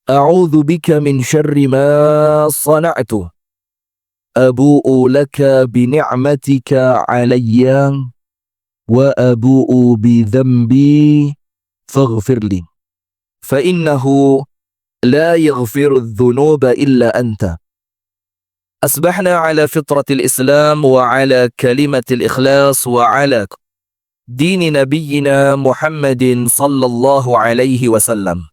A'udzu bika min syarri ma sana'tu. Abu'u laka bi ni'matika 'alayya wa abu'u bi dhanbi faghfir li. Fa innahu la yaghfiru adh-dhunuba illa anta. Asbahna ala fitratil Islam wa ala kalimatil ikhlas wa ala dini nabiyyina Muhammadin sallallahu alaihi wasallam.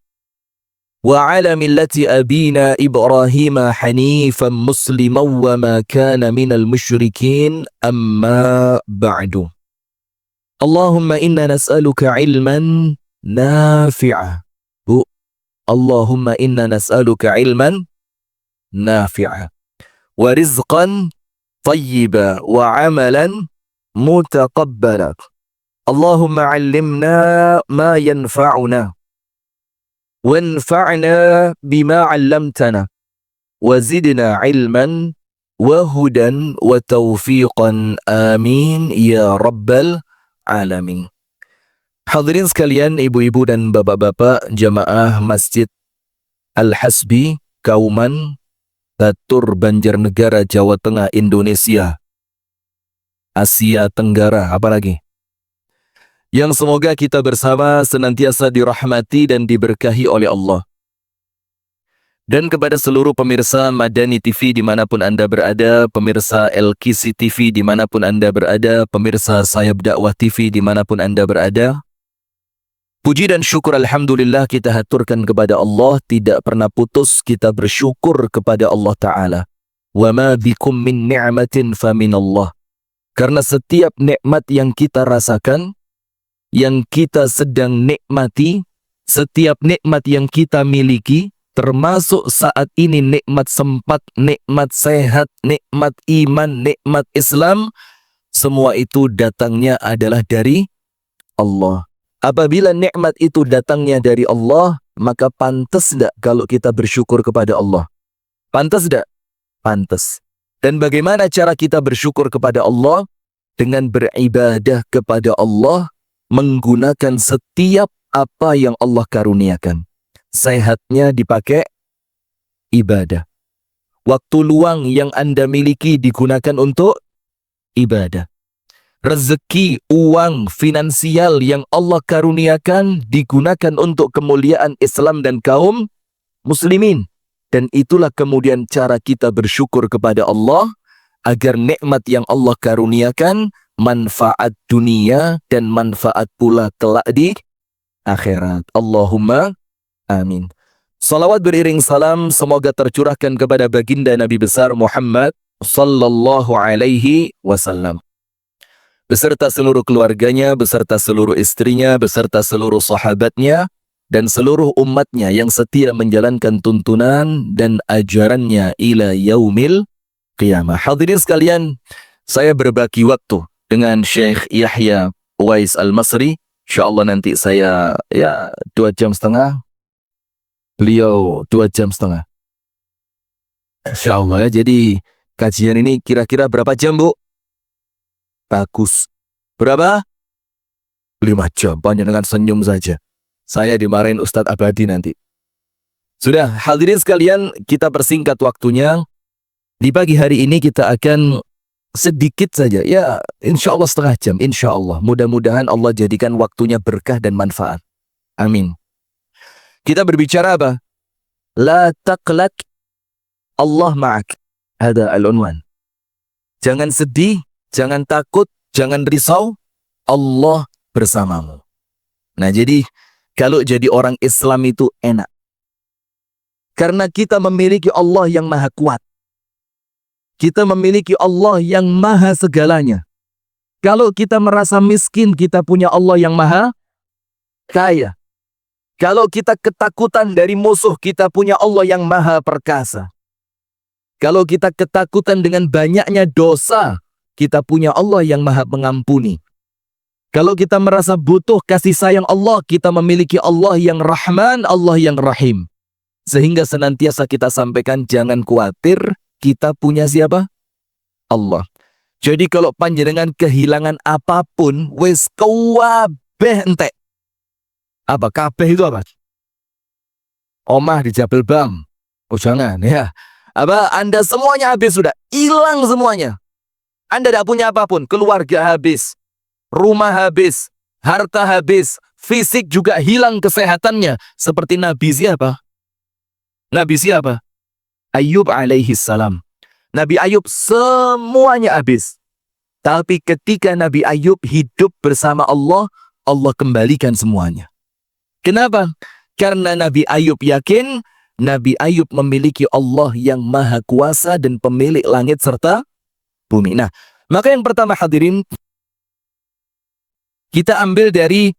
Wa ala millati abina Ibrahim hanifan musliman wa ma kana minal musyrikin amma ba'du. Allahumma inna nas'aluka ilman nafi'a. Allahumma inna nas'aluka ilman nafi'a wa rizqan tayyiba wa amalan mutaqabbala. Allahumma 'allimna ma yanfa'una wanfa'na bima 'allamtana wa zidna 'ilman wa hudan wa taufiqan amin ya rabbal alamin. Hadirin sekalian, ibu-ibu dan bapak-bapak jamaah Masjid Al-Hasbi Kauman Batur Banjarnegara Jawa Tengah Indonesia, Asia Tenggara, apalagi yang semoga kita bersama senantiasa dirahmati dan diberkahi oleh Allah. Dan kepada seluruh pemirsa Madani TV dimanapun Anda berada, pemirsa LKC TV dimanapun Anda berada, pemirsa Sayap Dakwah TV dimanapun Anda berada, puji dan syukur alhamdulillah kita haturkan kepada Allah, tidak pernah putus kita bersyukur kepada Allah Ta'ala. Wa ma bikum min ni'matin fa minallah. Karena setiap nikmat yang kita rasakan, yang kita sedang nikmati, setiap nikmat yang kita miliki, termasuk saat ini nikmat sempat, nikmat sehat, nikmat iman, nikmat Islam, semua itu datangnya adalah dari Allah. Apabila nikmat itu datangnya dari Allah, maka pantas tidak kalau kita bersyukur kepada Allah? Pantas tidak? Pantas. Dan bagaimana cara kita bersyukur kepada Allah? Dengan beribadah kepada Allah, menggunakan setiap apa yang Allah karuniakan. Sehatnya dipakai ibadah. Waktu luang yang Anda miliki digunakan untuk ibadah. Rezeki, uang, finansial yang Allah karuniakan digunakan untuk kemuliaan Islam dan kaum muslimin. Dan itulah kemudian cara kita bersyukur kepada Allah, agar nikmat yang Allah karuniakan, manfaat dunia dan manfaat pula kelak di akhirat. Allahumma amin. Salawat beriring salam semoga tercurahkan kepada baginda Nabi besar Muhammad sallallahu alaihi wasallam, beserta seluruh keluarganya, beserta seluruh istrinya, beserta seluruh sahabatnya, dan seluruh umatnya yang setia menjalankan tuntunan dan ajarannya ila yaumil qiyamah. Hadirin sekalian, saya berbagi waktu dengan Syekh Yahya Uwais Al-Masri. InsyaAllah nanti saya 2 jam setengah, beliau 2 jam setengah. InsyaAllah ya. Jadi kajian ini kira-kira berapa jam, Bu? Bagus. Berapa? 5 jam. Banyak dengan senyum saja. Saya dimarahin Ustadz Abadi nanti. Sudah, hadirin sekalian, kita persingkat waktunya. Di pagi hari ini kita akan sedikit saja, ya insya Allah setengah jam, insya Allah. Mudah-mudahan Allah jadikan waktunya berkah dan manfaat. Amin. Kita berbicara apa? La taqlaq, Allah ma'ak. Ada al-unwan. Jangan sedih, jangan takut, jangan risau, Allah bersamamu. Nah, jadi kalau jadi orang Islam itu enak. Karena kita memiliki Allah yang maha kuat. Kita memiliki Allah yang maha segalanya. Kalau kita merasa miskin, kita punya Allah yang maha kaya. Kalau kita ketakutan dari musuh, kita punya Allah yang maha perkasa. Kalau kita ketakutan dengan banyaknya dosa, kita punya Allah yang maha mengampuni. Kalau kita merasa butuh kasih sayang Allah, kita memiliki Allah yang Rahman, Allah yang Rahim. Sehingga senantiasa kita sampaikan, jangan khawatir, kita punya siapa? Allah. Jadi kalau panjenengan kehilangan apapun, wis kabeh entek. Apa kabeh itu apa? Omah di Jabal Bam. Oh jangan ya. Anda semuanya habis sudah. Hilang semuanya. Anda tidak punya apapun. Keluarga habis. Rumah habis. Harta habis. Fisik juga hilang kesehatannya. Seperti Nabi siapa? Nabi siapa? Ayub alaihi salam. Nabi Ayub semuanya habis. Tapi ketika Nabi Ayub hidup bersama Allah, Allah kembalikan semuanya. Kenapa? Karena Nabi Ayub yakin Nabi Ayub memiliki Allah yang maha kuasa dan pemilik langit serta bumi. Nah, maka yang pertama hadirin, kita ambil dari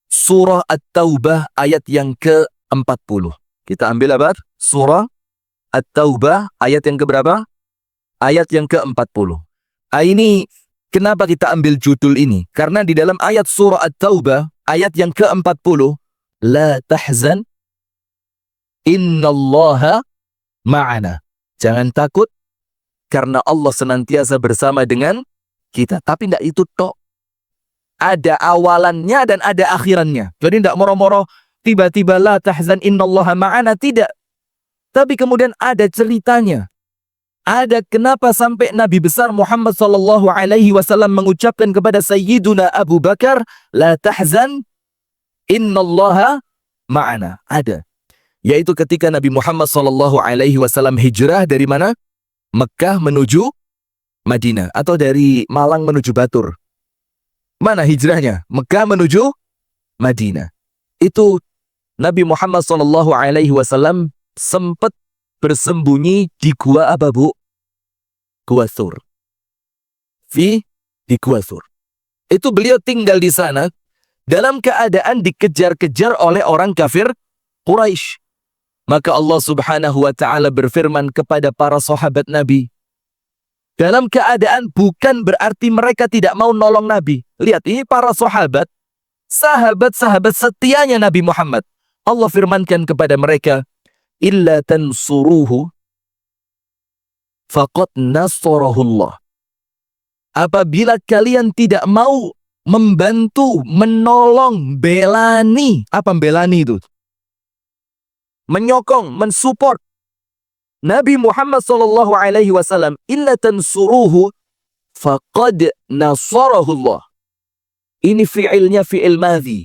surah At-Taubah ayat yang ke-40. Kita ambil apa? Surah At-Taubah ayat yang keberapa? Ayat yang ke-40. Ini kenapa kita ambil judul ini? Karena di dalam ayat surah At-Taubah ayat yang ke-40, la tahzan innallaha ma'ana. Jangan takut karena Allah senantiasa bersama dengan kita. Tapi tidak itu tok. Ada awalannya dan ada akhirannya. Jadi tidak moro-moro tiba-tiba la tahzan innallaha ma'ana, tidak. Tapi kemudian ada ceritanya. Ada kenapa sampai Nabi besar Muhammad sallallahu alaihi wasallam mengucapkan kepada Sayyiduna Abu Bakar, la tahzan innallaha ma'ana. Ada. Yaitu ketika Nabi Muhammad sallallahu alaihi wasallam hijrah dari mana? Mekah menuju Madinah, atau dari Malang menuju Batur. Mana hijrahnya? Mekah menuju Madinah. Itu Nabi Muhammad sallallahu alaihi wasallam sempat bersembunyi di gua apa, Bu? Gua Thur. Di gua Thur. Itu beliau tinggal di sana dalam keadaan dikejar-kejar oleh orang kafir Quraisy. Maka Allah Subhanahu wa taala berfirman kepada para sahabat Nabi. Dalam keadaan bukan berarti mereka tidak mau nolong Nabi. Lihat, ini para sahabat, sahabat-sahabat setianya Nabi Muhammad. Allah firmankan kepada mereka, illa tansuruhu faqad nasarahullah. Apabila kalian tidak mau membantu, menolong, belani. Apa belani itu? Menyokong, mensupport Nabi Muhammad sallallahu alaihi wasallam, illa tansuruhu faqad nasarahullah. Ini fi'ilnya fi'il madhi.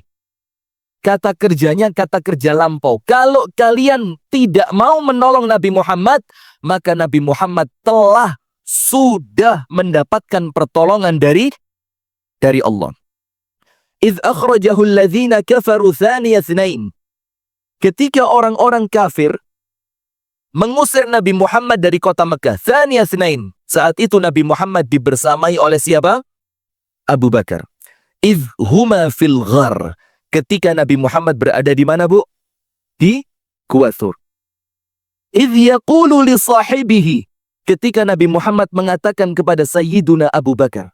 Kata kerjanya kata kerja lampau. Kalau kalian tidak mau menolong Nabi Muhammad, maka Nabi Muhammad sudah mendapatkan pertolongan dari Allah. Idh akhrajahu alladhina kafaru thaniya thnain. Ketika orang-orang kafir mengusir Nabi Muhammad dari kota Mekah, thaniya thnain. Saat itu Nabi Muhammad dibersamai oleh siapa? Abu Bakar. Idh huma fil ghar. Ketika Nabi Muhammad berada di mana, Bu? Di Gua Thur. Idh yaqulu li sahibihi. Ketika Nabi Muhammad mengatakan kepada Sayyiduna Abu Bakar.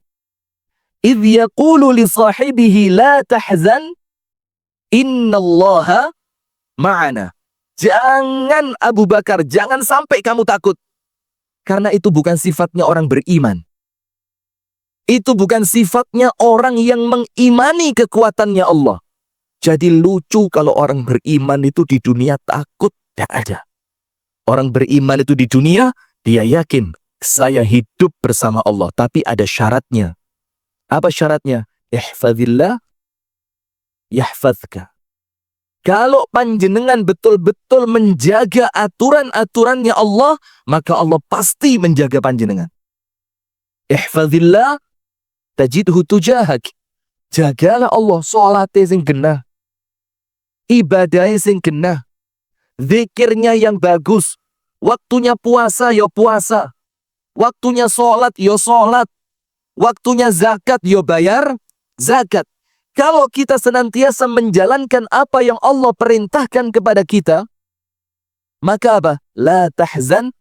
Idh yaqulu li sahibihi la tahzan innallaha ma'ana. Jangan Abu Bakar, jangan sampai kamu takut. Karena itu bukan sifatnya orang beriman. Itu bukan sifatnya orang yang mengimani kekuatannya Allah. Jadi lucu kalau orang beriman itu di dunia takut, tidak ada. Orang beriman itu di dunia, dia yakin, saya hidup bersama Allah. Tapi ada syaratnya. Apa syaratnya? Ihfazillah, yahfazka. Kalau panjenengan betul-betul menjaga aturan-aturannya Allah, maka Allah pasti menjaga panjenengan. Ihfazillah, tajidhu tujahak. Jagalah Allah, sholatnya sing genah. Ibadahnya sing genah. Zikirnya yang bagus. Waktunya puasa, ya puasa. Waktunya sholat, ya sholat. Waktunya zakat, ya bayar zakat. Kalau kita senantiasa menjalankan apa yang Allah perintahkan kepada kita, maka apa? La tahzan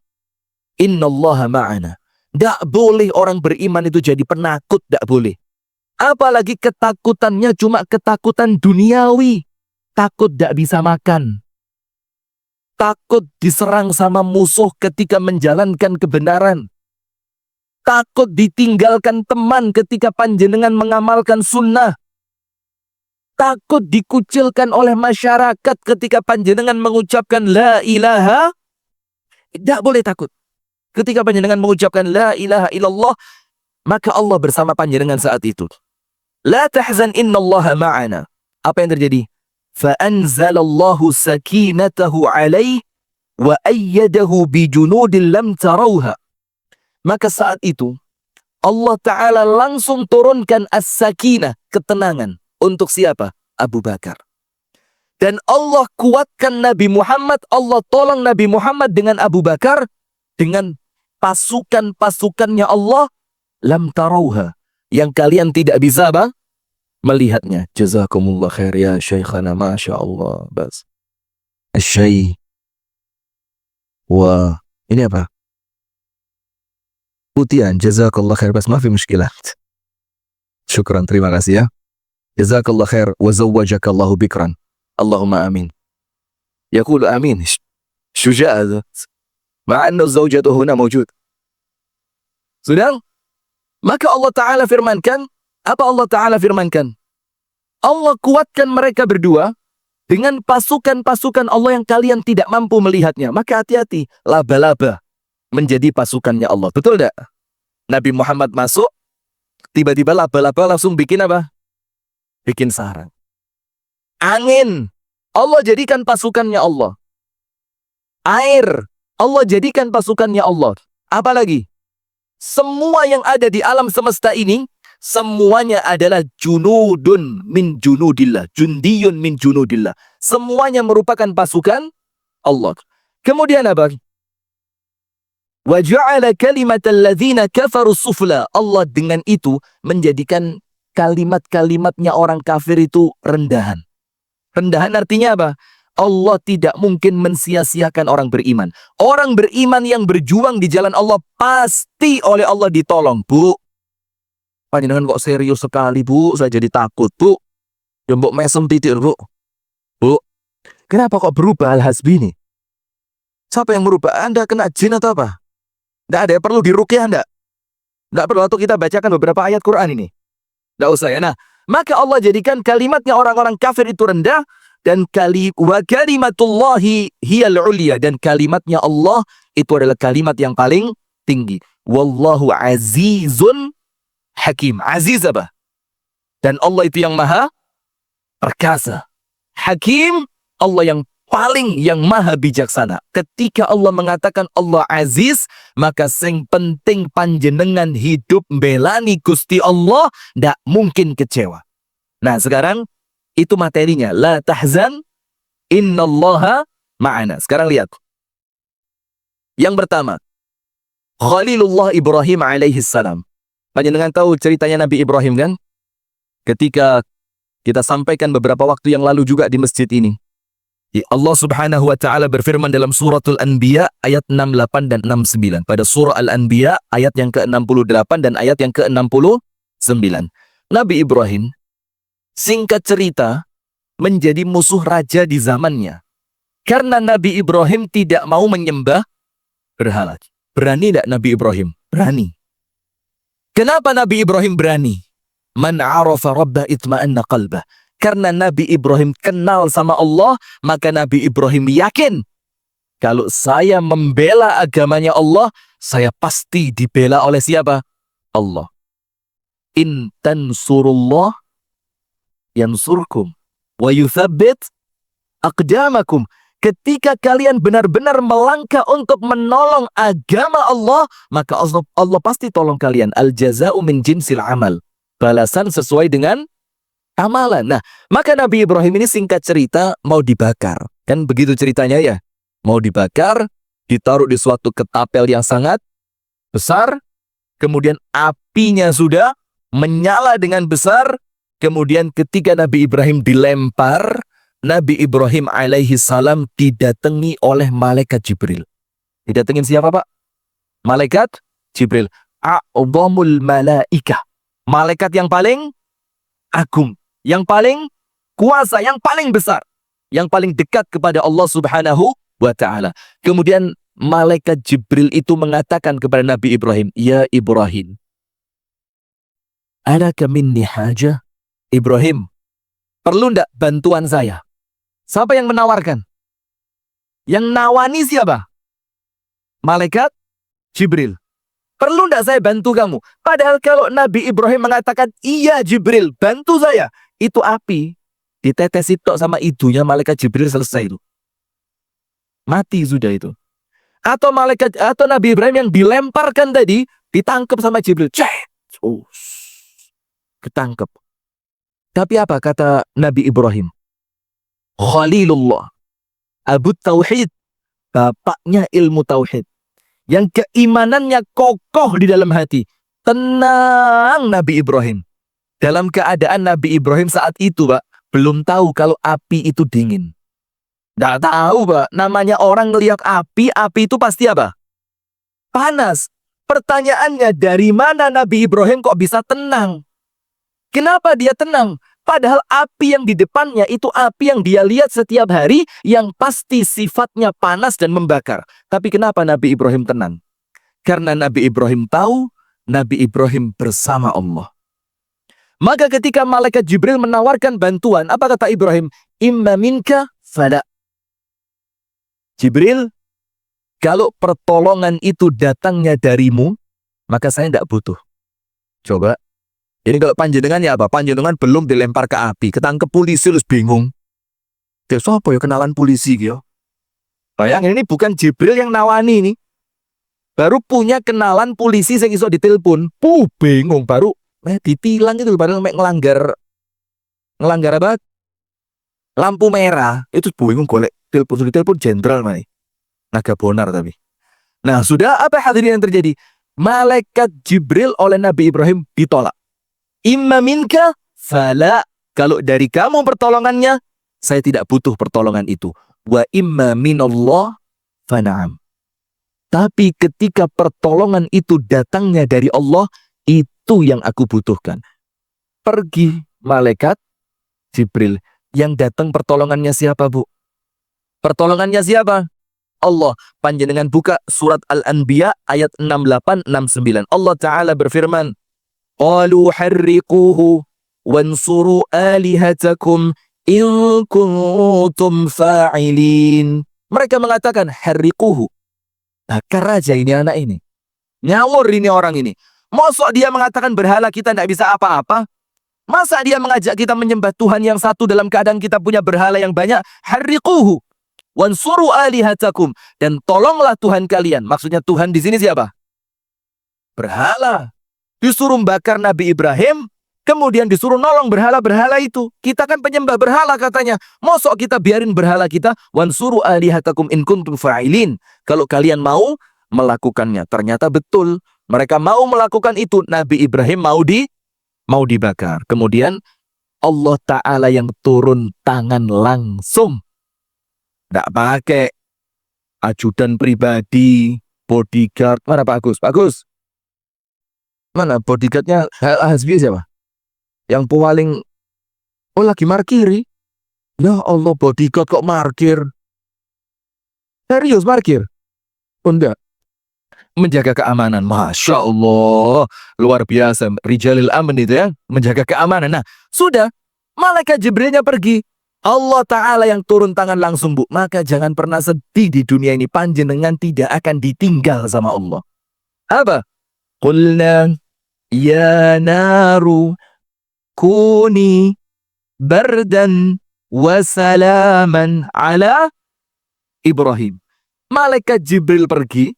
innallaha ma'ana. Tidak boleh orang beriman itu jadi penakut, tidak boleh. Apalagi ketakutannya cuma ketakutan duniawi. Takut tidak bisa makan. Takut diserang sama musuh ketika menjalankan kebenaran. Takut ditinggalkan teman ketika panjenengan mengamalkan sunnah. takut dikucilkan oleh masyarakat ketika panjenengan mengucapkan la ilaha, tidak boleh takut. Ketika panjenengan mengucapkan la ilaha illallah, maka Allah bersama panjenengan saat itu. La tahzan innallaha ma'ana. Apa yang terjadi? Fa'anzalallahu sakinatahu alaih wa ayyadahu bijunudin lam tarawha. Maka saat itu Allah Ta'ala langsung turunkan as-sakinah, ketenangan. Untuk siapa? Abu Bakar. Dan Allah kuatkan Nabi Muhammad, Allah tolong Nabi Muhammad dengan Abu Bakar, dengan pasukan-pasukannya Allah, lam tarawha, yang kalian tidak bisa apa? Melihatnya. Jazakumullah khair ya Syekhana, Masya Allah. Bas. Syekh. Wah, ini apa? Putihan. Jazakallah khair, bas, maaf muskilah. Syukran, terima kasih ya. Jazakallah khair wa zawwajakallahu bikran. Allahumma amin. Yaqulu amin. Syuja' هذا. مع أن الزوجة هنا موجود. Sudah? Maka Allah Ta'ala firmankan, apa Allah Ta'ala firmankan? Allah kuatkan mereka berdua dengan pasukan-pasukan Allah yang kalian tidak mampu melihatnya. Maka hati-hati, laba-laba menjadi pasukannya Allah. Betul tidak? Nabi Muhammad masuk, tiba-tiba laba-laba langsung bikin apa? Bikin sarang. Angin, Allah jadikan pasukannya Allah. Air, Allah jadikan pasukannya Allah. Apa lagi? Semua yang ada di alam semesta ini, semuanya adalah junudun min junudillah. Jundiyun min junudillah. Semuanya merupakan pasukan Allah. Kemudian apa? Wa ja'ala kalimatal ladzina kafaru sufla. Allah dengan itu menjadikan kalimat-kalimatnya orang kafir itu rendahan. Rendahan artinya apa? Allah tidak mungkin mensia-siakan orang beriman. Orang beriman yang berjuang di jalan Allah pasti oleh Allah ditolong. Bu, panjenengan kok serius sekali, Bu? Saya jadi takut, Bu. Ya mbok mesem titik, Bu. Bu, kenapa kok berubah al-hasbi ini? Siapa yang merubah? Anda kena jin atau apa? Tidak ada, perlu diruqyah enggak? Tidak perlu, atau kita bacakan beberapa ayat Quran ini. Tidak usah ya. Nah, maka Allah jadikan kalimatnya orang-orang kafir itu rendah, dan wa kalimatullahi hiyal ulya, dan kalimatnya Allah itu adalah kalimat yang paling tinggi. Wallahu azizun hakim. Aziz apa? Dan Allah itu yang maha perkasa. Hakim, Allah yang maha bijaksana. Ketika Allah mengatakan Allah aziz, maka sing penting panjenengan hidup belani Gusti Allah, ndak mungkin kecewa. Nah, sekarang itu materinya. La tahzan innallaha ma'ana. Sekarang lihat. Yang pertama, Khalilullah Ibrahim alaihi salam. Panjenengan tahu ceritanya Nabi Ibrahim kan? Ketika kita sampaikan beberapa waktu yang lalu juga di masjid ini. Allah Subhanahu wa taala berfirman dalam suratul Anbiya ayat 68 dan 69. Pada surah Al-Anbiya ayat yang ke-68 dan ayat yang ke-69. Nabi Ibrahim, singkat cerita, menjadi musuh raja di zamannya. Karena Nabi Ibrahim tidak mau menyembah berhala. Berani tidak Nabi Ibrahim? Berani. Kenapa Nabi Ibrahim berani? Man arafa rabbah itma'anna qalbah. Karena Nabi Ibrahim kenal sama Allah, maka Nabi Ibrahim yakin, kalau saya membela agamanya Allah, saya pasti dibela oleh siapa? Allah. In tansurullah yansurkum wa yuthabbit aqdamakum. Ketika kalian benar-benar melangkah untuk menolong agama Allah, maka Allah pasti tolong kalian. Al jaza'u min jinsil amal. Balasan sesuai dengan amalan. Nah, maka Nabi Ibrahim ini singkat cerita mau dibakar. Kan begitu ceritanya ya. Mau dibakar, ditaruh di suatu ketapel yang sangat besar. Kemudian apinya sudah menyala dengan besar. Kemudian ketika Nabi Ibrahim dilempar, Nabi Ibrahim alaihi salam didatangi oleh malaikat Jibril. Didatengin siapa, Pak? Malaikat Jibril. A'dhamul malaikah. Malaikat yang paling agung, yang paling kuasa, yang paling besar, yang paling dekat kepada Allah Subhanahu wa ta'ala. Kemudian malaikat Jibril itu mengatakan kepada Nabi Ibrahim, Ya Ibrahim, alaka minni haja? Ibrahim, perlu ndak bantuan saya? Siapa yang menawarkan? Yang nawani siapa? Malaikat Jibril. Perlu ndak saya bantu kamu? Padahal kalau Nabi Ibrahim mengatakan, iya Jibril, bantu saya. Itu api. Ditetes tok sama ibunya malaikat Jibril, selesai itu. Mati sudah itu. Atau Nabi Ibrahim yang dilemparkan tadi, ditangkap sama Jibril. Ketangkep. Tapi apa kata Nabi Ibrahim? Khalilullah. Abu Tauhid. Bapaknya ilmu Tauhid. Yang keimanannya kokoh di dalam hati. Tenang Nabi Ibrahim. Dalam keadaan Nabi Ibrahim saat itu, Pak, belum tahu kalau api itu dingin. Nggak tahu, Pak. Namanya orang ngelihat api itu pasti apa? Panas. Pertanyaannya, dari mana Nabi Ibrahim kok bisa tenang? Kenapa dia tenang? Padahal api yang di depannya itu api yang dia lihat setiap hari, yang pasti sifatnya panas dan membakar. Tapi kenapa Nabi Ibrahim tenang? Karena Nabi Ibrahim tahu, Nabi Ibrahim bersama Allah. Maka ketika malaikat Jibril menawarkan bantuan, apa kata Ibrahim? Imma minka fala. Jibril, kalau pertolongan itu datangnya darimu, maka saya tidak butuh. Coba. Ini kalau panjenengan ya apa? Panjenengan belum dilempar ke api, ketangkep polisi, terus bingung. Dia siapa ya kenalan polisi gitu? Bayangin, ini bukan Jibril yang nawani ini. Baru punya kenalan polisi yang iso ditelepon. Bingung baru ditilang itu, baru ngelanggar apa? Lampu merah. Itu bingung golek ditelepon jenderal mana? Naga Bonar tapi. Nah, sudah apa hadirin yang terjadi? Malaikat Jibril oleh Nabi Ibrahim ditolak. Imma minka fala. Kalau dari kamu pertolongannya, saya tidak butuh pertolongan itu. Wa imma minallah fana'am. Tapi ketika pertolongan itu datangnya dari Allah, itu yang aku butuhkan. Pergi malaikat Jibril. Yang datang pertolongannya siapa, Bu? Pertolongannya siapa? Allah. Panjenengan buka surat Al-Anbiya ayat 68-69. Allah Ta'ala berfirman, qalu harriquhu wansuru alihatakum in kuntum fa'ilin. Mereka mengatakan harriquhu. Bakar aja ini anak ini. Nyawur ini orang ini. Mosok dia mengatakan berhala kita tidak bisa apa-apa? Masa dia mengajak kita menyembah Tuhan yang satu dalam keadaan kita punya berhala yang banyak? Harriquhu wansuru alihatakum. Dan tolonglah Tuhan kalian. Maksudnya Tuhan di sini siapa? Berhala. Disuruh bakar Nabi Ibrahim, kemudian disuruh nolong berhala-berhala itu. Kita kan penyembah berhala katanya. Mosok kita biarin berhala kita, wansuru alihatakum in kuntum fa'ilin. Kalau kalian mau melakukannya. Ternyata betul. Mereka mau melakukan itu. Nabi Ibrahim mau dibakar. Kemudian Allah Ta'ala yang turun tangan langsung. Tidak pakai ajudan pribadi, bodyguard. Mana Pak Agus? Pak Agus? Mana bodyguardnya Hasbi siapa? Yang paling lagi markiri. Ya Allah, bodyguard kok markir? Serius markir? Enggak. Menjaga keamanan. Masya Allah. Luar biasa. Rijalil aman itu ya. Menjaga keamanan. Nah, sudah. Malaikat Jibrilnya pergi. Allah Ta'ala yang turun tangan langsung, Bu. Maka jangan pernah sedih di dunia ini. Panjenengan tidak akan ditinggal sama Allah. Apa? Qulna ya naru kuni bardan wa salaman ala Ibrahim. Malaikat Jibril pergi,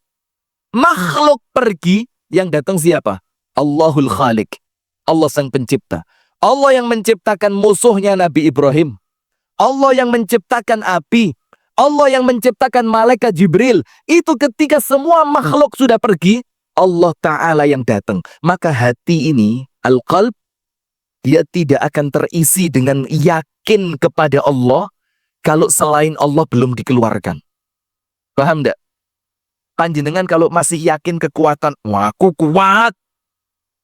makhluk pergi, yang datang siapa? Allahul Khaliq. Allah sang pencipta. Allah yang menciptakan musuhnya Nabi Ibrahim. Allah yang menciptakan api. Allah yang menciptakan malaikat Jibril. Itu ketika semua makhluk sudah pergi, Allah Ta'ala yang datang. Maka hati ini, al-qalb, dia tidak akan terisi dengan yakin kepada Allah kalau selain Allah belum dikeluarkan. Paham enggak? Panjenengan kalau masih yakin kekuatan, wah aku kuat,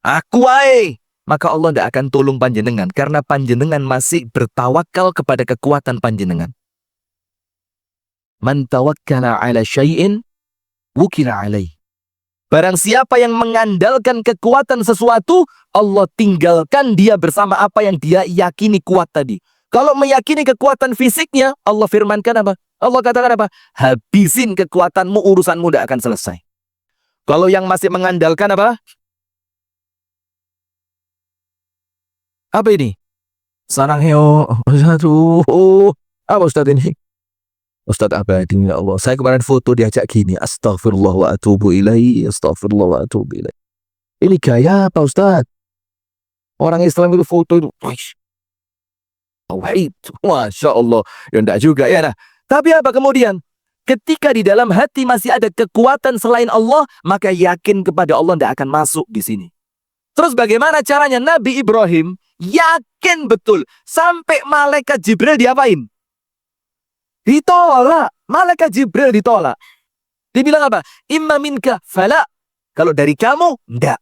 aku wae, maka Allah tidak akan tolong panjenengan karena panjenengan masih bertawakal kepada kekuatan panjenengan. Man tawakkala ala syai'in wukila alaih. Barang siapa yang mengandalkan kekuatan sesuatu, Allah tinggalkan dia bersama apa yang dia yakini kuat tadi. Kalau meyakini kekuatan fisiknya, Allah firmankan apa? Allah katakan apa? Habisin kekuatanmu, urusanmu tidak akan selesai. Kalau yang masih mengandalkan apa? Apa ini? Sarangheyo. Aduh. Apa Ustaz ini? Ustaz Abadi, ya Allah. Saya kemarin foto diajak gini. Astaghfirullah wa atubu ilaihi. Astaghfirullah wa atubu ilaihi. Ini gaya apa Ustaz? Orang Islam itu foto itu. Wahid. Masya Allah. Ya enggak juga ya. Nah. Tapi apa kemudian? Ketika di dalam hati masih ada kekuatan selain Allah, maka yakin kepada Allah tidak akan masuk di sini. Terus bagaimana caranya? Nabi Ibrahim yakin betul. Sampai malaikat Jibril diapain? Ditolak. Malaikat Jibril ditolak. Dibilang apa? Imma minka fala. Kalau dari kamu, enggak.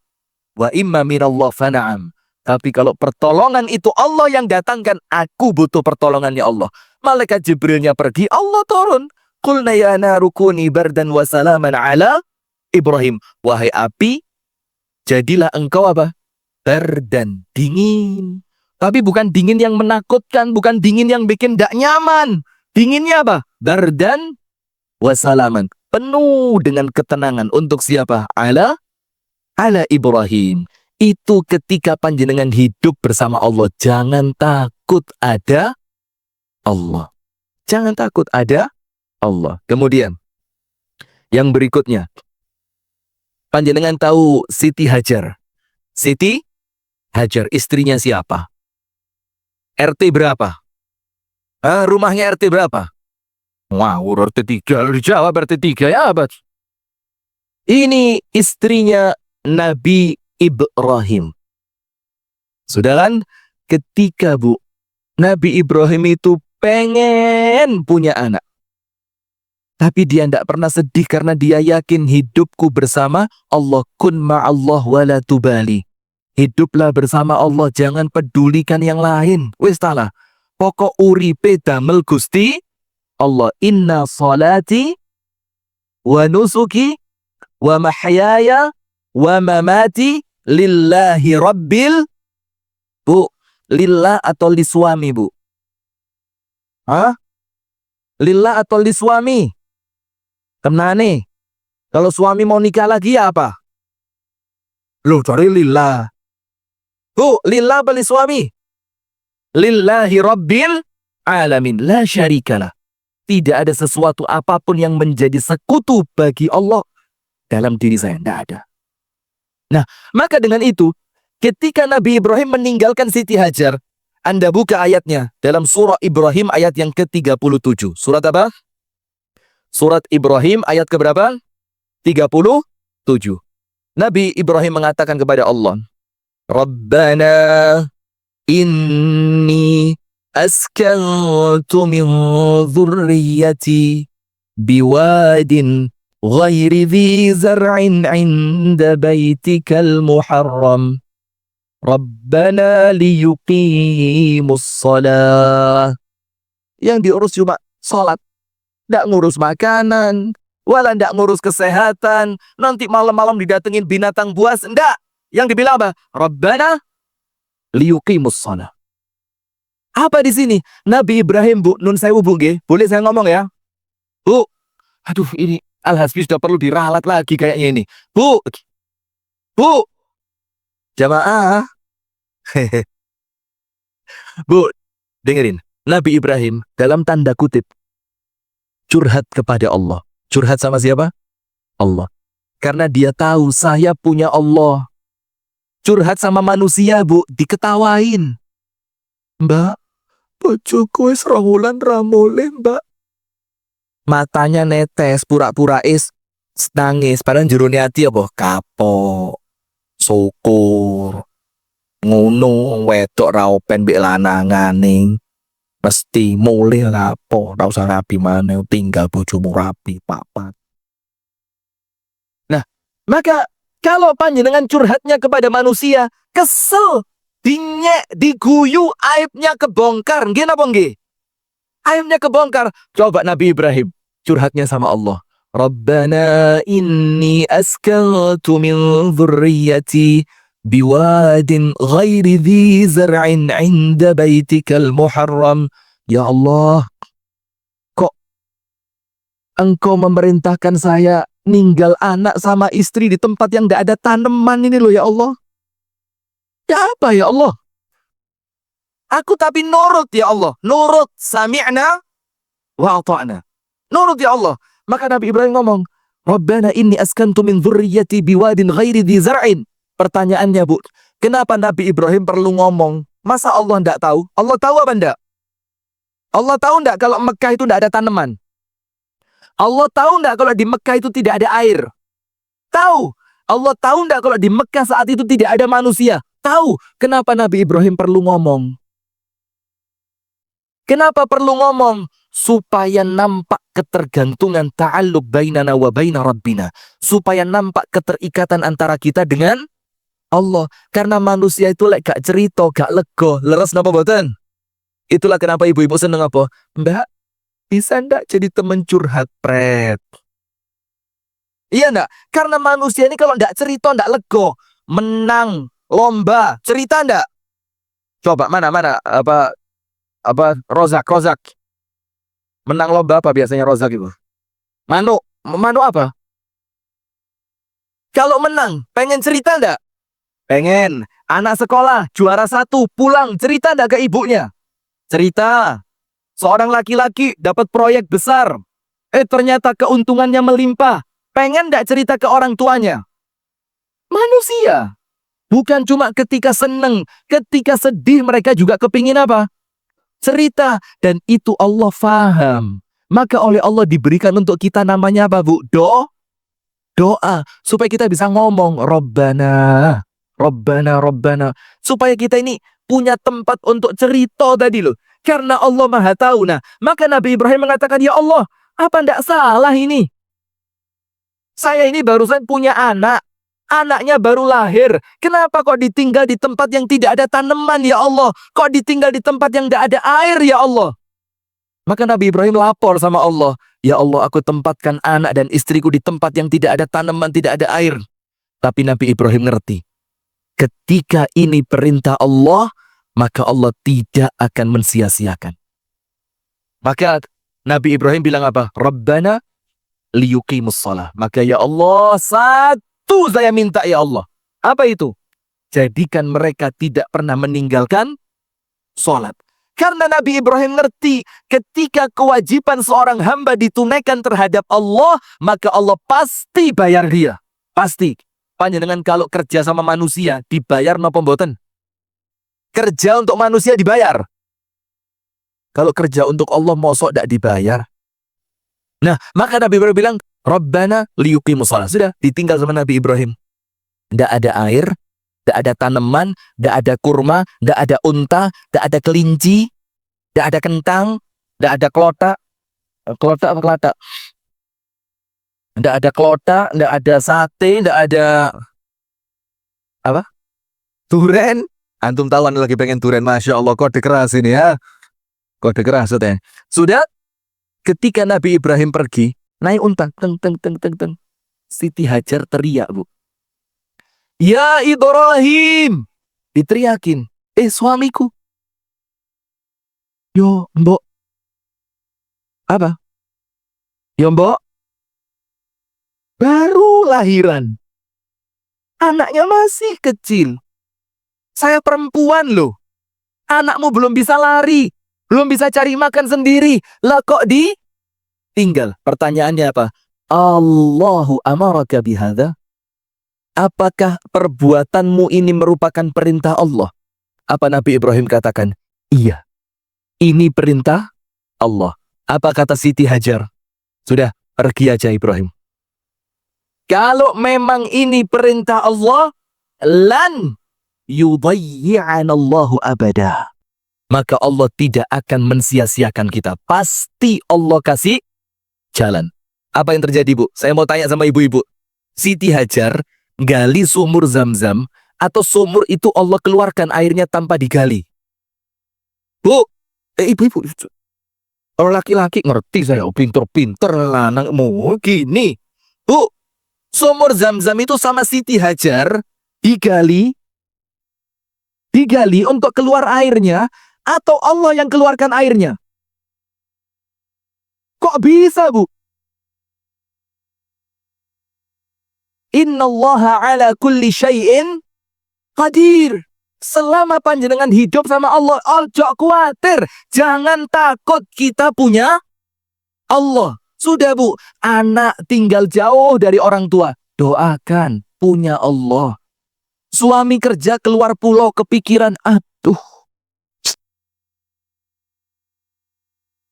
Wa imma minallah fana'am. Tapi kalau pertolongan itu Allah yang datangkan, aku butuh pertolongannya Allah. Malaikat Jibrilnya pergi, Allah turun. Qulna ya naru kuni bardan wa salaman ala Ibrahim. Wahai api, jadilah engkau apa? Bardan, dingin. Tapi bukan dingin yang menakutkan, bukan dingin yang bikin tidak nyaman. Dinginnya apa? Bardan wa salaman. Penuh dengan ketenangan untuk siapa? Ala Ibrahim. Itu ketika panjenengan hidup bersama Allah. Jangan takut ada Allah. Jangan takut ada Allah. Kemudian, yang berikutnya. Panjenengan tahu Siti Hajar. Siti Hajar, istrinya siapa? RT berapa? Rumahnya RT berapa? Wow, RT 3. Dijawab RT 3 ya, abad. Ini istrinya Nabi Ibrahim. Sudah kan? Ketika Nabi Ibrahim itu pengen punya anak. Tapi dia tidak pernah sedih karena dia yakin hidupku bersama Allah. Kun ma'allah wa la tubali. Hiduplah bersama Allah, jangan pedulikan yang lain. Wis talah. Pokok uripe damel Gusti Allah. Inna salati wa nusuki wa mahyaya wa mamati lillahi rabbil. Bu, lillah atau li suami, Bu? Hah? Lillah atau li suami? Kenane? Kalau suami mau nikah lagi ya apa? Loh, cari lillah. Bu, lillah beli suami. Lillahi rabbil alamin. La syarikalah. Tidak ada sesuatu apapun yang menjadi sekutu bagi Allah dalam diri saya. Tidak ada. Nah, maka dengan itu, ketika Nabi Ibrahim meninggalkan Siti Hajar, Anda buka ayatnya dalam surah Ibrahim ayat yang ke-37. Surat apa? Surat Ibrahim ayat keberapa? 37. Nabi Ibrahim mengatakan kepada Allah, Rabbana inni askantu min dhurriyyati biwadin ghairi dhi zar'in 'inda baitikal muharram. Rabbana liyuqimus shalah. Yang diurus cuma salat. Tidak ngurus makanan, wala tidak ngurus kesehatan, nanti malam-malam didatengin binatang buas, enggak. Yang dibilang apa? Rabbana liyuqimus shalah. Apa di sini? Nabi Ibrahim, Bu, nun sewu, Bu, nggih. Boleh saya ngomong ya? Bu, aduh ini Al-Hasbi sudah perlu diralat lagi kayaknya ini. Bu, jamaah. Bu, dengerin. Nabi Ibrahim dalam tanda kutip curhat kepada Allah. Curhat sama siapa? Allah. Karena dia tahu saya punya Allah. Curhat sama manusia, Bu, diketawain. Mbak, bojoku wis 2 wulan ra mulih, Mbak. Matanya netes, pura-pura nangis. Padahal jerone ati apa? Kapok, syukur, ngono wedok ra open mbek lanangane. Mesti mulih lapo, ora usah rapi maneh, tinggal bojomu rapi papat. Nah, maka kalau panjenengan curhatnya kepada manusia, kesel, dinyek, diguyu, aibnya kebongkar, nggih napa nggih? Aibnya kebongkar. Coba Nabi Ibrahim curhatnya sama Allah. Rabbana inni askantu min dhurriyyati biwadin ghairi dhi zar'in 'inda baitikal muharram. Ya Allah, kok Engkau memerintahkan saya ninggal anak sama istri di tempat yang tidak ada tanaman ini loh ya Allah. Ya apa ya Allah? Aku tapi nurut ya Allah. Nurut, sami'na wa ata'na. Nurut ya Allah. Maka Nabi Ibrahim ngomong, Rabbana inni askantu min dzurriyyati biwadin ghairi dzi zar'in. Pertanyaannya Bu, kenapa Nabi Ibrahim perlu ngomong? Masa Allah tidak tahu? Allah tahu apa enggak? Allah tahu enggak kalau Mekah itu tidak ada tanaman? Allah tahu enggak kalau di Mekah itu tidak ada air? Tahu. Allah tahu enggak kalau di Mekah saat itu tidak ada manusia? Tahu. Kenapa Nabi Ibrahim perlu ngomong? Kenapa perlu ngomong? Supaya nampak ketergantungan ta'alluq bainana wa baina rabbina. Supaya nampak keterikatan antara kita dengan Allah. Karena manusia itu gak cerita, gak lego. Leres napa boten? Itulah kenapa ibu-ibu seneng apa? Mbak, bisa ndak jadi temen curhat pret? Iya ndak? Karena manusia ini kalau ndak cerita, ndak lego. Menang lomba, cerita ndak? Coba mana Rozak. Menang lomba apa biasanya Rozak itu? Manu apa? Kalau menang, pengen cerita ndak? Pengen. Anak sekolah, juara 1, pulang, cerita ndak ke ibunya? Cerita. Seorang laki-laki dapat proyek besar. Ternyata keuntungannya melimpah. Pengen ndak cerita ke orang tuanya? Manusia. Bukan cuma ketika seneng, ketika sedih mereka juga kepingin apa? Cerita. Dan itu Allah faham. Maka oleh Allah diberikan untuk kita namanya apa Bu? Doa. Supaya kita bisa ngomong Rabbana. Supaya kita ini punya tempat untuk cerita tadi loh. Karena Allah Maha tahu. Nah, maka Nabi Ibrahim mengatakan, ya Allah, apa ndak salah ini? Saya ini barusan punya anak. Anaknya baru lahir. Kenapa kok ditinggal di tempat yang tidak ada tanaman ya Allah? Kok ditinggal di tempat yang tidak ada air ya Allah? Maka Nabi Ibrahim lapor sama Allah. Ya Allah, aku tempatkan anak dan istriku di tempat yang tidak ada tanaman, tidak ada air. Tapi Nabi Ibrahim ngerti. Ketika ini perintah Allah, maka Allah tidak akan mensia-siakan. Maka Nabi Ibrahim bilang apa? Rabbana liyuqimus shalah. Maka ya Allah, satu saya minta ya Allah. Apa itu? Jadikan mereka tidak pernah meninggalkan sholat. Karena Nabi Ibrahim ngerti, ketika kewajiban seorang hamba ditunaikan terhadap Allah, maka Allah pasti bayar dia. Pasti. Panjenengan kalau kerja sama manusia, dibayar napa mboten? Kerja untuk manusia dibayar. Kalau kerja untuk Allah, mosok tidak dibayar. Nah, maka Nabi Ibrahim bilang, Rabbana liyuqimus shalah. Sudah, ditinggal sama Nabi Ibrahim. Tidak ada air, tidak ada tanaman, tidak ada kurma, tidak ada unta, tidak ada kelinci, tidak ada kentang, tidak ada kelotak. Kelotak apa kelatak? Tidak ada kelotak, tidak ada sate, tidak ada apa? Duren. Antum tahu anda lagi pengen duren, Masya Allah, kode keras ini ya. Kode keras ya. Sudah, ketika Nabi Ibrahim pergi, naik unta, teng. Siti Hajar teriak, Bu. Ya Ibrahim, diteriakin. Suamiku. Yo, Mbok. Apa? Yo, Mbok. Baru lahiran. Anaknya masih kecil. Saya perempuan loh. Anakmu belum bisa lari. Belum bisa cari makan sendiri. Lah kok ditinggal? Pertanyaannya apa? Allahu amaraka bihadza? Apakah perbuatanmu ini merupakan perintah Allah? Apa Nabi Ibrahim katakan? Iya. Ini perintah Allah. Apa kata Siti Hajar? Sudah, pergi aja Ibrahim. Kalau memang ini perintah Allah, lan yudayyi'anallahu abada. Maka Allah tidak akan mensia-siakan kita. Pasti Allah kasih jalan. Apa yang terjadi, Bu? Saya mau tanya sama ibu-ibu. Siti Hajar gali sumur Zam-Zam, atau sumur itu Allah keluarkan airnya tanpa digali? Bu, ibu-ibu. Kalau laki-laki ngerti saya, pinter-pinter lanangmu gini. Bu, sumur Zam-Zam itu sama Siti Hajar digali digali untuk keluar airnya, atau Allah yang keluarkan airnya? Kok bisa, Bu? Innallaha ala kulli syai'in qadir. Selama panjenengan hidup sama Allah, ojo khawatir, jangan takut, kita punya Allah. Sudah, Bu, anak tinggal jauh dari orang tua, doakan, punya Allah. Suami kerja keluar pulau, kepikiran, aduh.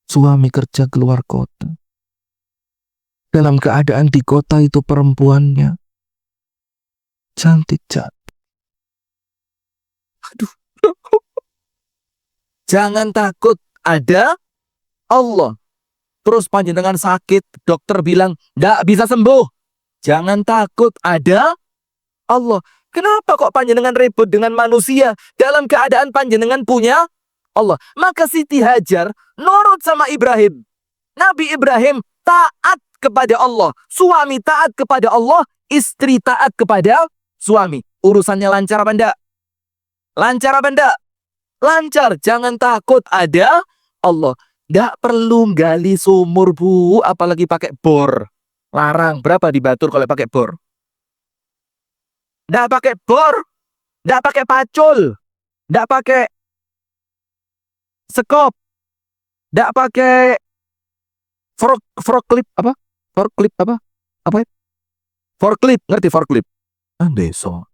Suami kerja keluar kota, dalam keadaan di kota itu perempuannya cantik. Aduh. Jangan takut, ada Allah. Terus panjenengan sakit, dokter bilang nggak bisa sembuh, jangan takut, ada Allah. Kenapa kok panjenengan ribut dengan manusia dalam keadaan panjenengan punya Allah? Maka Siti Hajar nurut sama Ibrahim. Nabi Ibrahim taat kepada Allah, suami taat kepada Allah, istri taat kepada suami. Urusannya lancar apa enggak? Lancar apa enggak? Lancar, jangan takut, ada Allah. Nggak perlu gali sumur, Bu, apalagi pakai bor. Larang, berapa di Batur kalau pakai bor? Nggak pakai bor, nggak pakai pacul, nggak pakai sekop, nggak pakai forklift apa? Forklift apa? Apa? Forklift, ngerti forklift? Deso.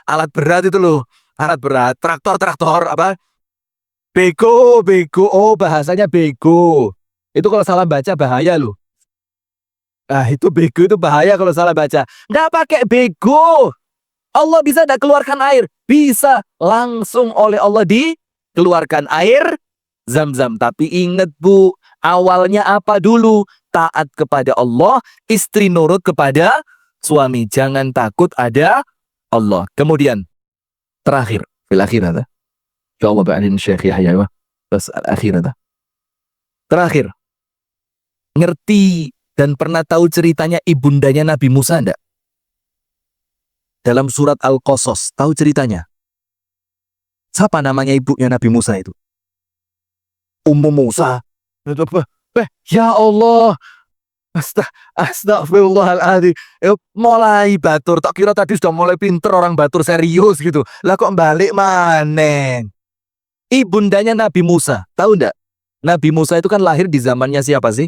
Alat berat itu loh, alat berat, traktor apa? Bego, oh bahasanya bego. Itu kalau salah baca bahaya loh. Itu bego, itu bahaya kalau salah baca. Nggak pakai bego. Allah bisa nggak keluarkan air? Bisa, langsung oleh Allah dikeluarkan air Zam-Zam. Tapi ingat, Bu, awalnya apa dulu? Taat kepada Allah, istri nurut kepada suami. Jangan takut, ada Allah. Kemudian terakhir, fil akhirah. Ya Allah ba'alin Syekh Yahya wa bas al-akhirah. Terakhir, ngerti dan pernah tahu ceritanya ibundanya Nabi Musa enggak? Dalam surat Al-Qasas, tahu ceritanya? Siapa namanya ibunya Nabi Musa itu? Ummu Musa. Ya Allah. Astagfirullahaladzim. Mulai batur, tak kira tadi sudah mulai pinter orang batur serius gitu. Lah kok balik manen? Ibundanya Nabi Musa, tahu enggak? Nabi Musa itu kan lahir di zamannya siapa sih?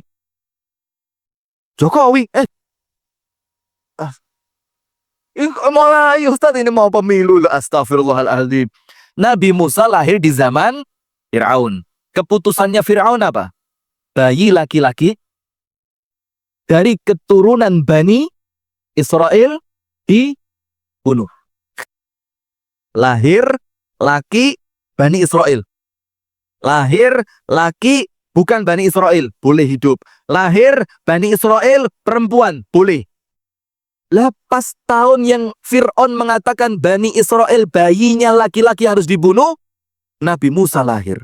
Jokowi. Mulai Ustaz ini mau pemilu lah, astagfirullahaladzim. Nabi Musa lahir di zaman Fir'aun. Keputusannya Fir'aun apa? Bayi laki-laki dari keturunan Bani Israel dibunuh. Lahir laki Bani Israel. Lahir laki bukan Bani Israel, boleh hidup. Lahir Bani Israel perempuan, boleh. Lepas tahun yang Fir'aun mengatakan Bani Israel bayinya laki-laki harus dibunuh, Nabi Musa lahir.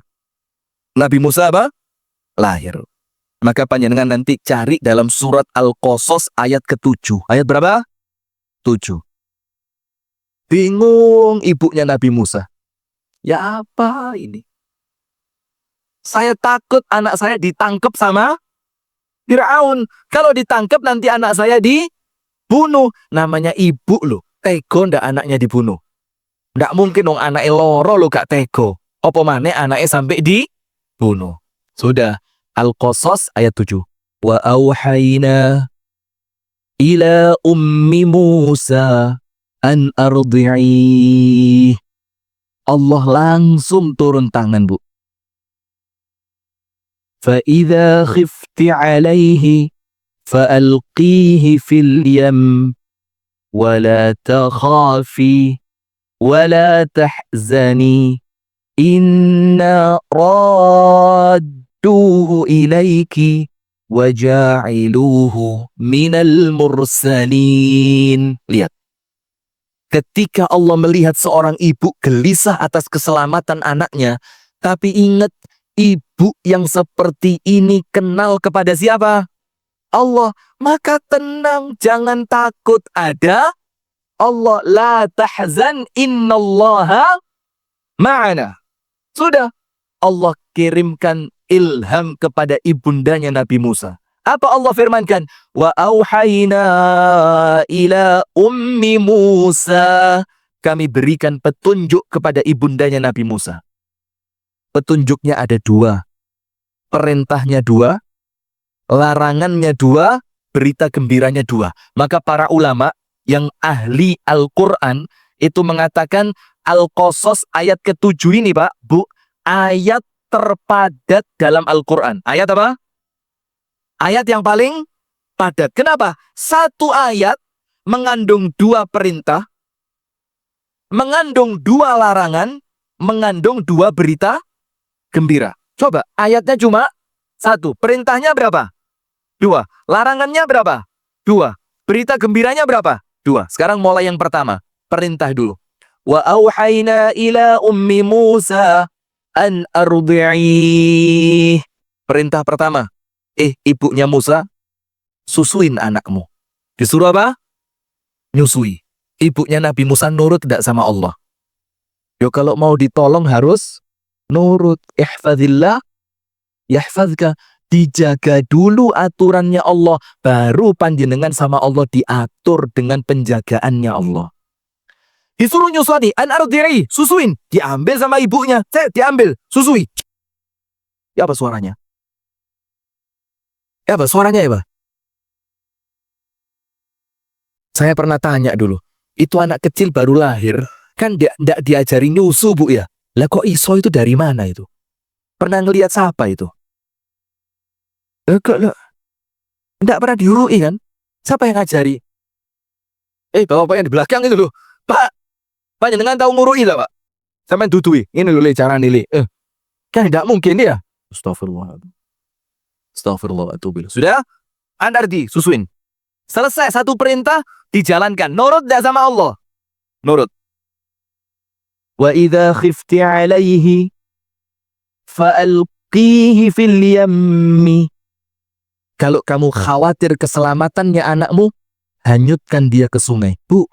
Nabi Musa apa? Lahir. Maka panjenengan nanti cari dalam surat Al-Qasas ayat ke-7. Ayat berapa? 7. Bingung ibunya Nabi Musa. Ya apa ini? Saya takut anak saya ditangkap sama Fir'aun. Kalau ditangkap nanti anak saya dibunuh. Namanya ibu loh. Tego ndak anaknya dibunuh. Ndak mungkin dong anaknya loro lo gak tego. Apa maneh anaknya sampai dibunuh. Sudah. Al-Qasas ayat 7. Wa auhayna ila ummi Musa an ardi'i. Allah langsung turun tangan, Bu. فَإِذَا خِفْتِ عَلَيْهِ فَأَلْقِيهِ فِي الْيَمِّ وَلَا تَخَافِي وَلَا تَحْزَنِي إِنَّا رَادُّوهُ إِلَيْكِ وَجَاعِلُوهُ مِنَ الْمُرْسَلِينَ. Lihat. Ketika Allah melihat seorang ibu gelisah atas keselamatan anaknya, tapi ingat, ibu yang seperti ini kenal kepada siapa? Allah. Maka tenang, jangan takut, ada Allah, la tahzan innallaha ma'ana. Sudah. Allah kirimkan ilham kepada ibundanya Nabi Musa. Apa Allah firmankan? Wa auhayna ila ummi Musa. Kami berikan petunjuk kepada ibundanya Nabi Musa. Petunjuknya ada dua. Perintahnya dua. Larangannya dua. Berita gembiranya dua. Maka para ulama yang ahli Al-Quran itu mengatakan Al-Qasas ayat ke-7 ini Pak, Bu, ayat terpadat dalam Al-Quran. Ayat apa? Ayat yang paling padat. Kenapa? Satu ayat mengandung dua perintah, mengandung dua larangan, mengandung dua berita gembira. Coba, ayatnya cuma satu. Perintahnya berapa? Dua. Larangannya berapa? Dua. Berita gembiranya berapa? Dua. Sekarang mulai yang pertama. Perintah dulu. Wa auhayna ila ummi Musa an ardi'i. Perintah pertama. Ibunya Musa, susuin anakmu. Disuruh apa? Nyusui. Ibunya Nabi Musa nurut tidak sama Allah. Yo kalau mau ditolong harus nurut. Ihfazillah yahfazka. Dijaga dulu aturannya Allah, baru panjenengan sama Allah diatur dengan penjagaannya Allah. Disuruh nyusui, an ardi'i, susuin. Diambil sama ibunya. Diambil, susui. Ya apa suaranya? Ya apa suaranya ya Pak? Saya pernah tanya dulu. Itu anak kecil baru lahir. Kan tidak diajari nyusu Bu ya. Lah kok iso itu dari mana itu? Pernah ngelihat siapa itu? Kok tidak pernah diurui kan? Siapa yang ngajari? Bapak yang di belakang itu loh. Pak jangan tahu ngurui lah Pak. Sampai dudui. Ini loh cara nilai. Kan tidak mungkin ya. Astagfirullah. Astagfirullah. Sudah? Andardi, susuin. Selesai satu perintah, dijalankan. Nurut tidak sama Allah? Nurut. Wa idza khifti alaihi fa'alqihi fil yammi. Kalau kamu khawatir keselamatannya anakmu, hanyutkan dia ke sungai. Bu,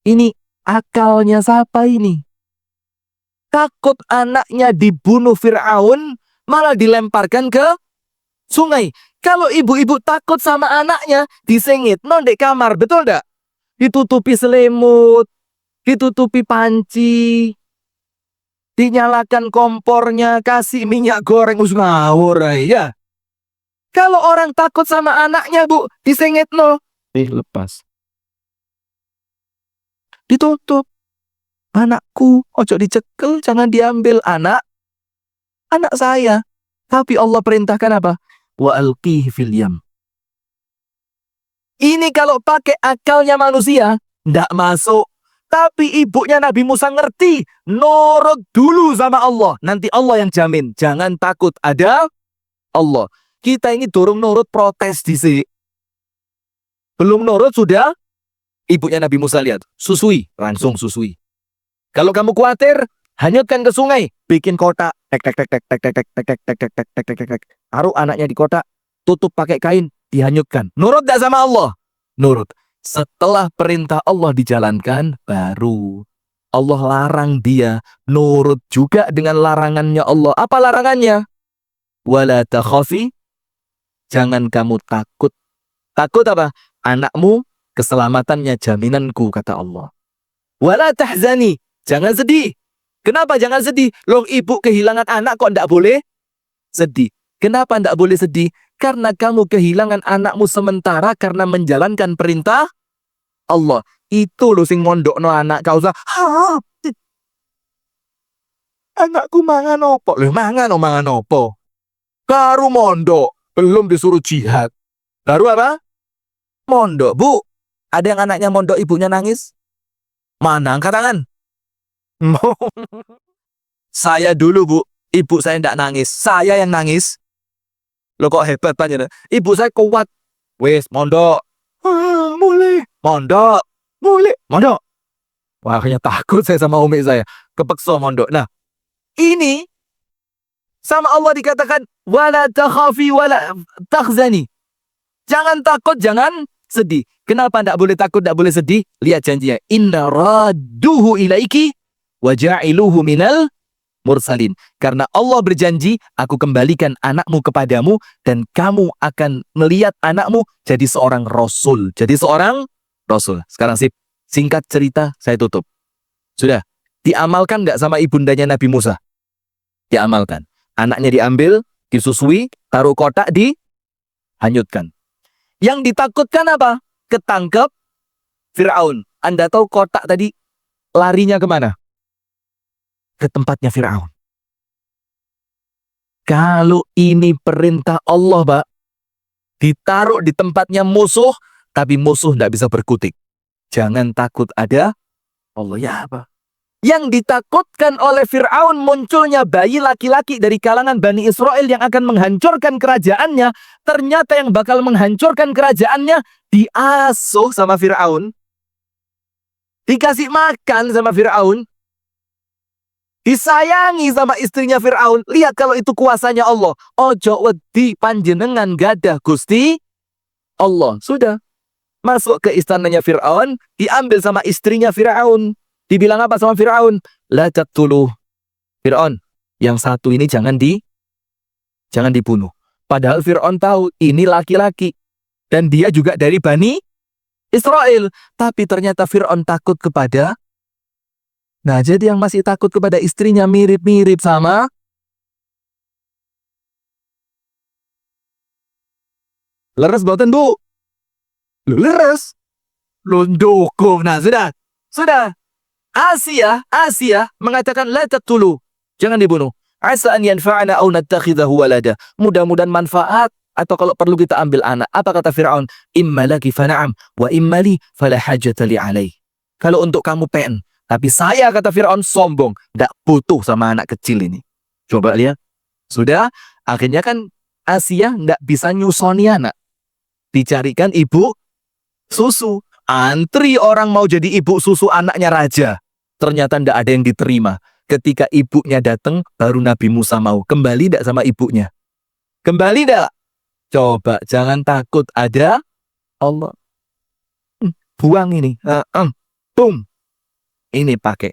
ini akalnya siapa ini? Takut anaknya dibunuh Fir'aun, malah dilemparkan ke sungai. Kalau ibu-ibu takut sama anaknya, disengit, di kamar, betul enggak? Ditutupi selimut, ditutupi panci, dinyalakan kompornya, kasih minyak goreng, ngawur ya. Kalau orang takut sama anaknya, Bu, disengit lepas. Ditutup. Anakku, ojo dicekel, jangan diambil anak saya. Tapi Allah perintahkan apa? Wa alqihi fil yam. Ini kalau pakai akalnya manusia, ndak masuk. Tapi ibunya Nabi Musa ngerti, nurut dulu sama Allah. Nanti Allah yang jamin. Jangan takut, ada Allah. Kita ini dorong nurut, protes disi. Belum nurut sudah, ibunya Nabi Musa lihat, susui, langsung susui. Kalau kamu khawatir, hanyutkan ke sungai, bikin kotak, taruh anaknya di kotak, tutup pakai kain, dihanyutkan. Nurut tidak sama Allah? Nurut. Setelah perintah Allah dijalankan, baru Allah larang dia nurut juga dengan larangannya Allah. Apa larangannya? Wala takhafi, jangan kamu takut. Takut apa? Anakmu, keselamatannya jaminanku, kata Allah. Wala tahzani, jangan sedih. Kenapa jangan sedih? Loh, ibu kehilangan anak kok tidak boleh sedih. Kenapa tidak boleh sedih? Karena kamu kehilangan anakmu sementara karena menjalankan perintah Allah. Itu loh sing mondokno anak kau usah. Anakku mangan opo? Loh, mangan opo? Baru mondok, belum disuruh jihad. Baru apa? Mondok. Bu, ada yang anaknya mondok ibunya nangis? Mana angkat tangan? Saya dulu, Bu. Ibu saya tidak nangis. Saya yang nangis. Lo kok hebat panjenengan? Ibu saya kuat. Wes, mondok. Mulai. Mondok. Mulai. Mondok. Wah, akhirnya takut saya sama umi saya. Kepeksa mondok. Nah, ini sama Allah dikatakan wala takhafi wala takhzani. Jangan takut, jangan sedih. Kenapa tidak boleh takut, tidak boleh sedih? Lihat janjinya. Inna radduhu ilaiki wa ja'iluhu minal mursalin. Karena Allah berjanji, aku kembalikan anakmu kepadamu dan kamu akan melihat anakmu jadi seorang rasul. Jadi seorang rasul. Sekarang singkat cerita saya tutup. Sudah. Diamalkan nggak sama ibundanya Nabi Musa? Diamalkan. Anaknya diambil, disusui, taruh kotak, dihanyutkan. Yang ditakutkan apa? Ketangkep Fir'aun. Anda tahu kotak tadi larinya kemana? Ke tempatnya Fir'aun. Kalau ini perintah Allah, Pak, ditaruh di tempatnya musuh, tapi musuh tidak bisa berkutik. Jangan takut ada Allah. Ya apa? Yang ditakutkan oleh Fir'aun munculnya bayi laki-laki dari kalangan Bani Israel yang akan menghancurkan kerajaannya. Ternyata yang bakal menghancurkan kerajaannya diasuh sama Fir'aun. Dikasih makan sama Fir'aun. Disayangi sama istrinya Fir'aun. Lihat kalau itu kuasanya Allah. Ojo wedi panjenengan gadah Gusti Allah. Sudah. Masuk ke istananya Fir'aun. Diambil sama istrinya Fir'aun. Dibilang apa sama Fir'aun? La taqtuluh. Fir'aun, yang satu ini jangan dibunuh. Padahal Fir'aun tahu ini laki-laki. Dan dia juga dari Bani Israel. Tapi ternyata Fir'aun takut kepada... Nah, jadi yang masih takut kepada istrinya mirip-mirip sama... Leres boten, Bu? Leres? Lundukung. Nah, sudah. Asia mengatakan la taqtulu, jangan dibunuh. Asa an yanfa'ana aw nattakhidahu walada. Mudah-mudahan manfaat atau kalau perlu kita ambil anak. Apa kata Fir'aun? Imma laki fana'am wa imma li fala hajata li alaih. Kalau untuk kamu pen, tapi saya kata Fir'aun sombong, tidak butuh sama anak kecil ini. Coba lihat. Sudah, akhirnya kan Asia tidak bisa nyusoni anak. Dicarikan ibu susu. Antri orang mau jadi ibu susu anaknya raja. Ternyata tidak ada yang diterima. Ketika ibunya datang, baru Nabi Musa mau. Kembali tidak sama ibunya? Kembali tidak? Coba, jangan takut. Ada Allah. Buang ini. Boom. Ini pakai.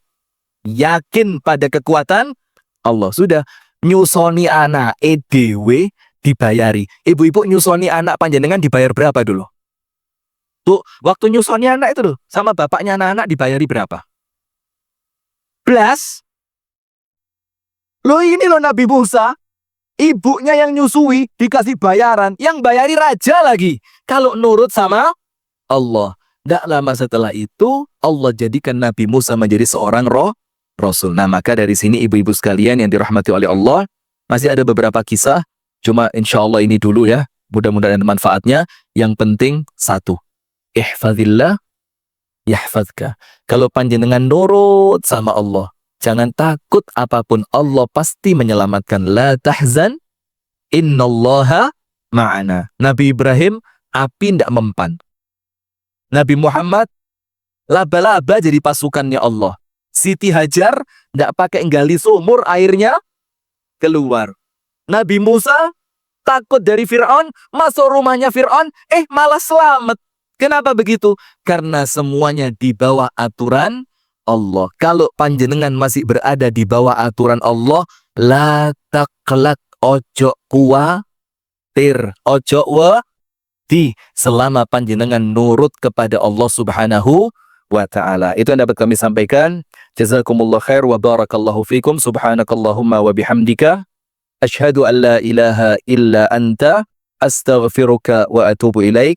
Yakin pada kekuatan Allah. Sudah. Nyusoni anak EDW dibayari. Ibu-ibu nyusoni anak panjenengan dibayar berapa dulu? Bu, waktu nyusoni anak itu loh, sama bapaknya anak-anak dibayari berapa? Belas. Loh ini loh Nabi Musa, ibunya yang nyusui dikasih bayaran, yang bayari raja lagi. Kalau nurut sama Allah. Tidak lama setelah itu, Allah jadikan Nabi Musa menjadi seorang Rasul. Nah, maka dari sini ibu-ibu sekalian yang dirahmati oleh Allah, masih ada beberapa kisah, cuma insya Allah ini dulu ya, mudah-mudahan ada manfaatnya. Yang penting satu, ihfazillah yahfazka. Kalau panjenengan nurut sama Allah, jangan takut apapun, Allah pasti menyelamatkan. La tahzan, innallaha ma'ana. Nabi Ibrahim, api tidak mempan. Nabi Muhammad, laba-laba jadi pasukannya Allah. Siti Hajar, tidak pakai gali sumur, airnya keluar. Nabi Musa, takut dari Fir'aun, masuk rumahnya Fir'aun, malah selamat. Kenapa begitu? Karena semuanya di bawah aturan Allah. Kalau panjenengan masih berada di bawah aturan Allah, la taqlaq, ojo kuatir, ojo wedi, selama panjenengan nurut kepada Allah Subhanahu wa ta'ala. Itu yang dapat kami sampaikan. Jazakumullah khair wa barakallahu fikum. Subhanakallahumma wa bihamdika asyhadu an la ilaha illa anta astaghfiruka wa atubu ilaik.